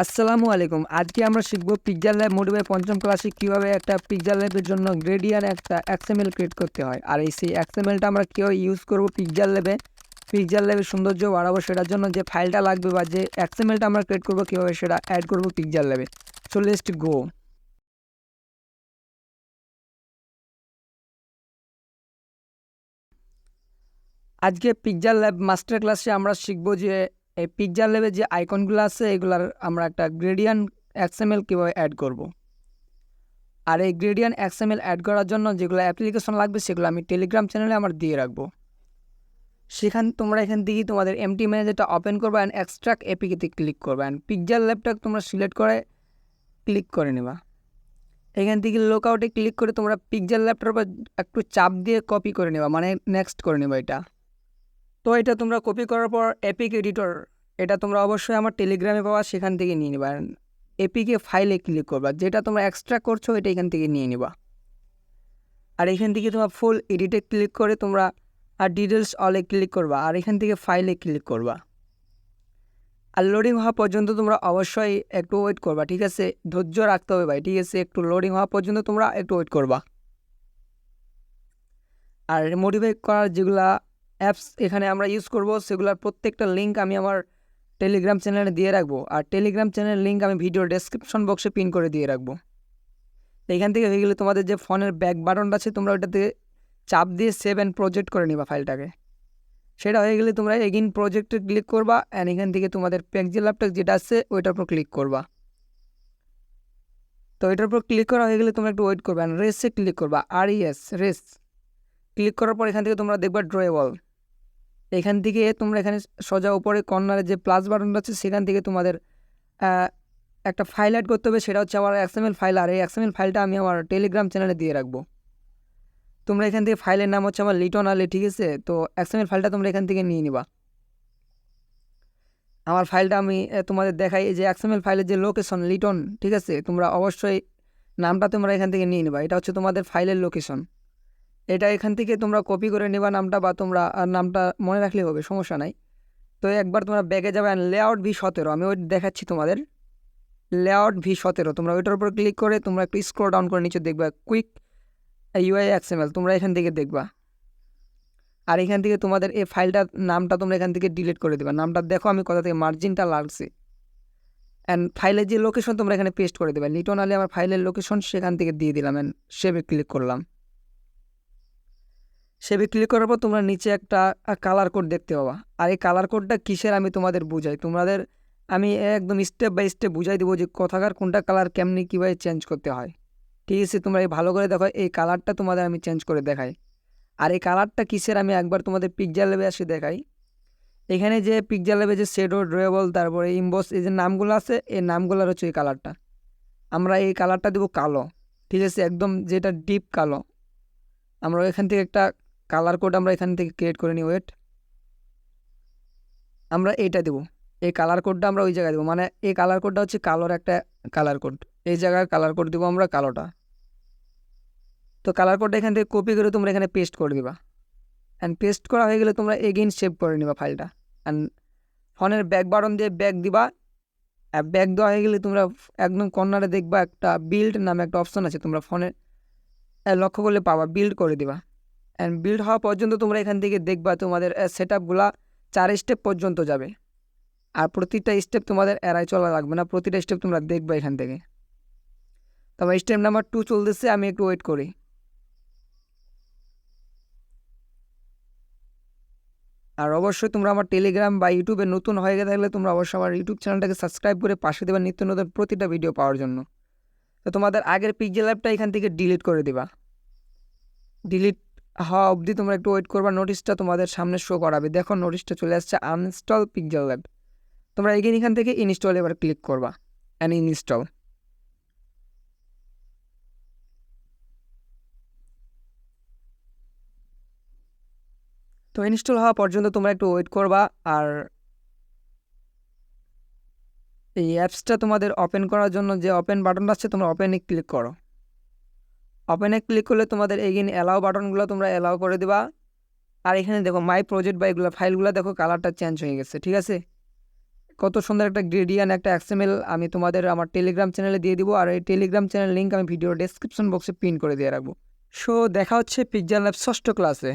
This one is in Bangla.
আসসালামু আলাইকুম। আজকে আমরা শিখব পিক্সেল ল্যাব মডিউলের ৫ম ক্লাসে কীভাবে একটা পিক্সেল ল্যাবের জন্য গ্রেডিয়েন্ট একটা XML ক্রিয়েট করতে হয়। আর সেই XMLটা আমরা কীভাবে ইউজ করব পিক্সেল ল্যাবে, পিক্সেল ল্যাবের সৌন্দর্য বাড়াবো সেটার জন্য যে ফাইলটা লাগবে বা যে XMLটা আমরা ক্রিয়েট করব কীভাবে সেটা অ্যাড করব পিক্সেল ল্যাবে। So let's go. আজকে পিক্সেল ল্যাব মাস্টার ক্লাসে আমরা শিখব যে এই পিক্সেল ল্যাবে যে আইকনগুলো আছে এগুলার আমরা একটা গ্রেডিয়েন্ট XML কীভাবে অ্যাড করব। আর এই গ্রেডিয়েন্ট XML অ্যাড করার জন্য যেগুলো অ্যাপ্লিকেশন লাগবে সেগুলো আমি টেলিগ্রাম চ্যানেলে আমার দিয়ে রাখবো। তোমরা এখান থেকে তোমাদের এমটি ম্যানেজারটা ওপেন করবে অ্যান্ড এক্সট্রাক্ট এপিকেতে ক্লিক করবে অ্যান্ড পিক্সেল ল্যাবটা তোমরা সিলেক্ট করে ক্লিক করে নেবা। এখান থেকে লোকআউটে ক্লিক করে তোমরা পিক্সেল ল্যাবটার উপর একটু চাপ দিয়ে কপি করে নেবা, মানে নেক্সট করে নেবা এটা। তো এটা তোমরা কপি করার পর এপিক এডিটর এটা তোমরা অবশ্যই আমার টেলিগ্রামে পাওয়া, সেখান থেকে নিয়ে নেবা। এপিকে ফাইলে ক্লিক করবা, যেটা তোমরা এক্সট্রাক্ট করছো এটা এখান থেকে নিয়ে নেবা। আর এখান থেকে তোমরা ফুল এডিটে ক্লিক করে তোমরা আর ডিটেলস অলে ক্লিক করবা আর এখান থেকে ফাইলে ক্লিক করবা। আর লোডিং হওয়া পর্যন্ত তোমরা অবশ্যই একটু ওয়েট করবা, ঠিক আছে? ধৈর্য রাখতে হবে ভাই, ঠিক আছে? একটু লোডিং হওয়া পর্যন্ত তোমরা একটু ওয়েট করবা। আর মডিফাই করার যেগুলা অ্যাপস এখানে আমরা ইউজ করব সেগুলোর প্রত্যেকটা লিঙ্ক আমি আমার টেলিগ্রাম চ্যানেলে দিয়ে রাখবো। আর টেলিগ্রাম চ্যানেলের লিঙ্ক আমি ভিডিও ডেসক্রিপশন বক্সে পিন করে দিয়ে রাখবো। এইখান থেকে হয়ে গেলে তোমাদের যে ফোনের ব্যাক বাটনটা আছে তোমরা ওইটাতে চাপ দিয়ে সেভ অ্যান্ড প্রজেক্ট করে নিবা ফাইলটাকে। সেটা হয়ে গেলে তোমরা এগেইন প্রজেক্টে ক্লিক করবা অ্যান্ড এখান থেকে তোমাদের পিক্সেল ল্যাবটা যেটা আছে ওইটার উপর ক্লিক করবা। তো এটার উপর ক্লিক করা হয়ে গেলে তোমরা একটু ওয়েট করবা অ্যান্ড রেসে ক্লিক করবা। রেস ক্লিক করার পর এখান থেকে তোমরা দেখবা ড্রয়েবল। এখান থেকে তোমরা এখানে সোজা উপরে কর্নারে যে প্লাস বাটনটা আছে সেখান থেকে তোমাদের একটা ফাইল অ্যাড করতে হবে, সেটা হচ্ছে আমার XML ফাইল। আর এই XML ফাইলটা আমি আমার টেলিগ্রাম চ্যানেলে দিয়ে রাখবো। তোমরা এখান থেকে ফাইলের নাম হচ্ছে আমার লিটন আলে, ঠিক আছে? তো XML ফাইলটা তোমরা এখান থেকে নিয়ে নিবা। আমার ফাইলটা আমি তোমাদের দেখাই, যে XML ফাইলের যে লোকেশন লিটন, ঠিক আছে? তোমরা অবশ্যই নামটা তোমরা এখান থেকে নিয়ে নিবা। এটা হচ্ছে তোমাদের ফাইলের লোকেশন। এটা এখান থেকে তোমরা কপি করে নেবা নামটা, বা তোমরা নামটা মনে রাখলেই হবে, সমস্যা নাই। তো একবার তোমরা ব্যাগে যাবে লেআউট V17, আমি ওই দেখাচ্ছি তোমাদের। লেআউট V17 তোমরা ওইটার উপর ক্লিক করে তোমরা একটু স্ক্রল ডাউন করে নিচে দেখবা কুইক UI XML, তোমরা এখান থেকে দেখবা। আর এখান থেকে তোমাদের এই ফাইলটার নামটা তোমরা এখান থেকে ডিলিট করে দেবা। নামটা দেখো আমি কোথা থেকে মার্জিনটা লাগছে। অ্যান্ড ফাইলের যে লোকেশন তোমরা এখানে পেস্ট করে দেবে। লিটন আলী আমার ফাইলের লোকেশন সেখান থেকে দিয়ে দিলাম অ্যান্ড সেভে ক্লিক করলাম। সেভে ক্লিক করার পর তোমরা নিচে একটা কালার কোড দেখতে পাবা। আর এই কালার কোডটা কিসের আমি তোমাদের বুঝাই, আমি একদম স্টেপ বাই স্টেপ বুঝাই দেবো যে কোথাকার কোনটা কালার কেমনি কীভাবে চেঞ্জ করতে হয়, ঠিক আছে? তোমরা ভালো করে দেখো, এই কালারটা তোমাদের আমি চেঞ্জ করে দেখাই। আর এই কালারটা কিসের আমি একবার তোমাদের পিক্সেল ল্যাবে এসে দেখাই। এখানে যে পিক্সেল ল্যাবে যে শেডো, ড্রয়েবল, তারপরে ইমবস, এই যে নামগুলো আছে এই নামগুলোর হচ্ছে এই কালারটা। আমরা এই কালারটা দেবো কালো, ঠিক আছে? একদম যেটা ডিপ কালো। আমরা এখান থেকে একটা কালার কোড আমরা এখান থেকে ক্রিয়েট করে নিই। ওয়েট, আমরা এইটা দেবো। এই কালার কোডটা আমরা ওই জায়গায় দেবো, মানে এই কালার কোডটা হচ্ছে কালোর একটা কালার কোড। এই জায়গায় কালার কোড দেবো আমরা কালোটা। তো কালার কোডটা এখান থেকে কপি করে তোমরা এখানে পেস্ট করে দিবা। অ্যান্ড পেস্ট করা হয়ে গেলে তোমরা এগেইন সেভ করে নিবা ফাইলটা। অ্যান্ড ফোনের ব্যাক বাটন দিয়ে ব্যাক দিবা। ব্যাক দেওয়া হয়ে গেলে তোমরা একদম কর্নারে দেখবা একটা বিল্ড নামে একটা অপশন আছে, তোমরা ফোনে লক্ষ্য করলে পাবা, বিল্ড করে দিবা। অ্যান্ড বিল্ড হওয়া পর্যন্ত তোমরা এখান থেকে দেখবা তোমাদের সেট আপগুলা 4 স্টেপ পর্যন্ত যাবে। আর প্রতিটা স্টেপ তোমাদের এড়াই চলা লাগবে না, প্রতিটা স্টেপ তোমরা দেখবা এখান থেকে। তোমার স্টেপ নাম্বার 2 চলতেছে, আমি একটু ওয়েট করি। আর অবশ্যই তোমরা আমার টেলিগ্রাম বা ইউটিউবে নতুন হয়ে থাকলে তোমরা অবশ্যই আমার ইউটিউব চ্যানেলটাকে সাবস্ক্রাইব করে পাশে দেবা নিত্য নতুন প্রতিটা ভিডিও পাওয়ার জন্য। তো তোমাদের আগের পিক্সেল ল্যাবটা এখান থেকে ডিলিট করে দিবা। ডিলিট হওয়া অবধি তোমরা একটু ওয়েট করবা, নোটিশটা তোমাদের সামনে শো করাবে। দেখো নোটিশটা চলে আসছে, আনইনস্টল পিক্সেল ল্যাব। তোমরা এখান থেকে ইনস্টল এবার ক্লিক করবা অ্যান্ড ইনস্টল। তো ইনস্টল হওয়া পর্যন্ত তোমরা একটু ওয়েট করবা। আর এই অ্যাপসটা তোমাদের ওপেন করার জন্য যে ওপেন বাটনটা আছে তোমরা ওপেনে ক্লিক করো। ওপেনে ক্লিক করলে তোমাদের এগেইন অ্যালাউ বাটনগুলো তোমরা অ্যালাউ করে দিবা। আর এখানে দেখো মাই প্রজেক্ট বা এগুলো ফাইলগুলো দেখো কালারটা চেঞ্জ হয়ে গেছে, ঠিক আছে? কত সুন্দর একটা গ্রেডিয়ান একটা এক্সএমএল আমি তোমাদের আমার টেলিগ্রাম চ্যানেলে দিয়ে দিব, আর এই টেলিগ্রাম চ্যানেল লিঙ্ক আমি ভিডিও ডেসক্রিপশন বক্সে পিন করে দিয়ে রাখবো। সো দেখা হচ্ছে পিক্সেল ল্যাব ষষ্ঠ ক্লাসে।